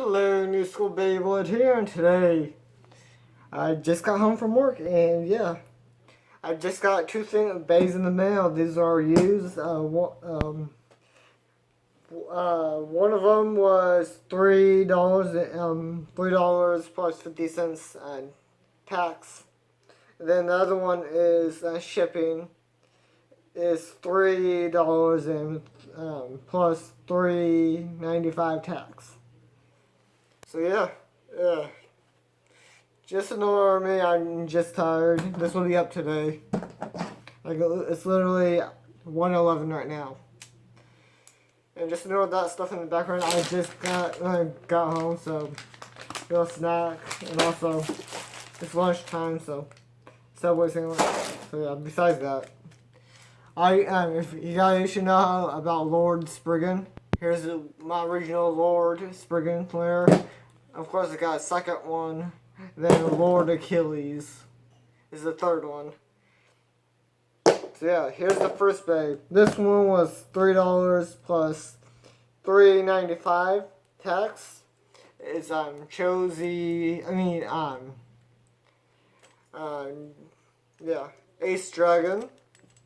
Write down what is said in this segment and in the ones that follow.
Hello, New School Beyblade here, and today I just got home from work, and yeah, I just got two bays in the mail. These are used. One of them was $3, $3 plus 50 cents tax. And then the other one is shipping. Is $3 and plus $3.95 tax. So yeah, just ignore me. I'm just tired. This will be up today. Like it's literally 1:11 right now. And just ignore that stuff in the background. I just got home, so little snack, and also it's lunchtime, so Subway sandwich. So yeah. Besides that, if you guys should know about Lord Spriggan. Here's my original Lord Spriggan player. Of course, I got a second one. Then Lord Achilles is the third one. So yeah, here's the first bag. This one was $3 plus $3.95 tax. It's Ace Dragon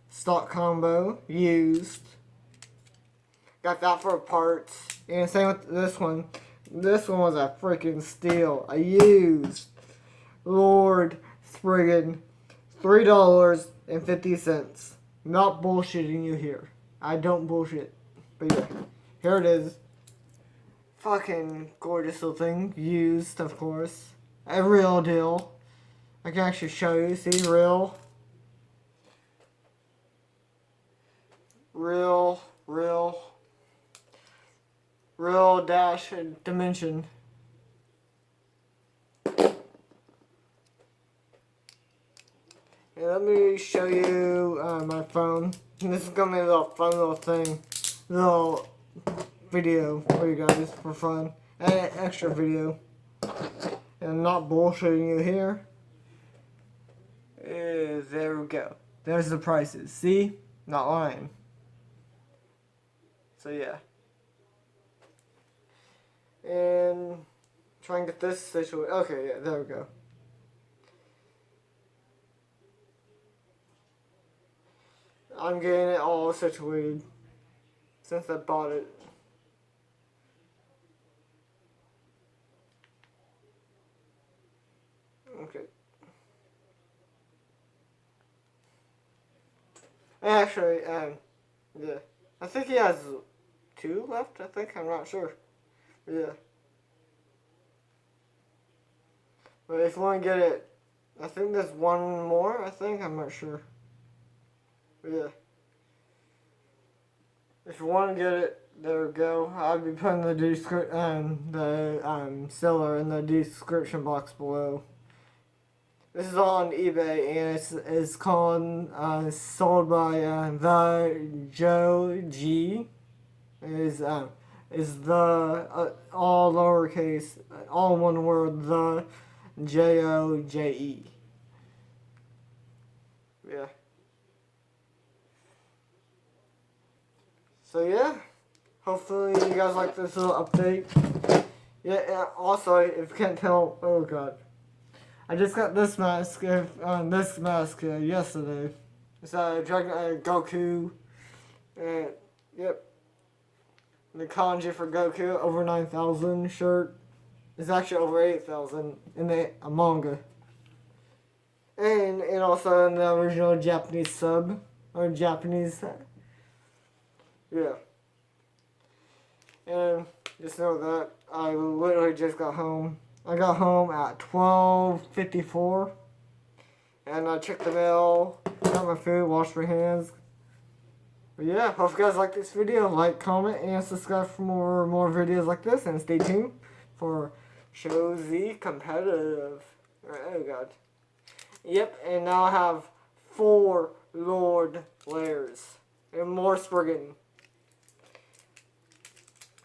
stock combo used. Got that for parts. And same with this one. This one was a freaking steal. I used Lord Spriggan, $3.50. Not bullshitting you here. I don't bullshit. But yeah, here it is. Fucking gorgeous little thing. Used, of course. A real deal. I can actually show you. See, real. Real dash dimension. And let me show you my phone. And this is gonna be a little fun little thing, little video for you guys for fun, and an extra video. And I'm not bullshitting you here. There we go. There's the prices. See, not lying. So yeah. And try and get this situated. Okay, yeah, there we go. I'm getting it all situated since I bought it. Okay. Actually, yeah. I think he has 2 left, I think. I'm not sure. Yeah. But if you want to get it, I think there's one more, I think. I'm not sure. But yeah. If you want to get it, there we go. I'll be putting the seller in the description box below. This is on eBay, and it's called, sold by the Joe G. Is the all lowercase, all one word, the Joje. Yeah. So yeah, hopefully you guys like this little update. Yeah. Also, if you can't tell, oh god, I just got this mask. Yesterday. It's a Dragon Goku. Yep. The kanji for Goku, over 9,000 shirt. It's actually over 8,000 in the manga. And also in the original Japanese sub. Or Japanese. Yeah. And just know that I literally just got home. I got home at 12:54. And I checked the mail, got my food, washed my hands. But yeah, hope you guys like this video. Like, comment, and subscribe for more videos like this. And stay tuned for Show Z Competitive. Oh god. Yep, and now I have 4 Lord layers. And more Spriggan.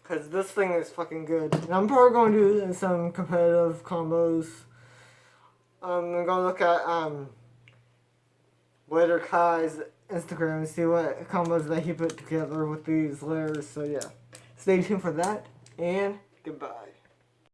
Because this thing is fucking good. And I'm probably going to do some competitive combos. I'm going to look at later Kai's Instagram and see what combos that he put together with these layers. So yeah, stay tuned for that, and goodbye.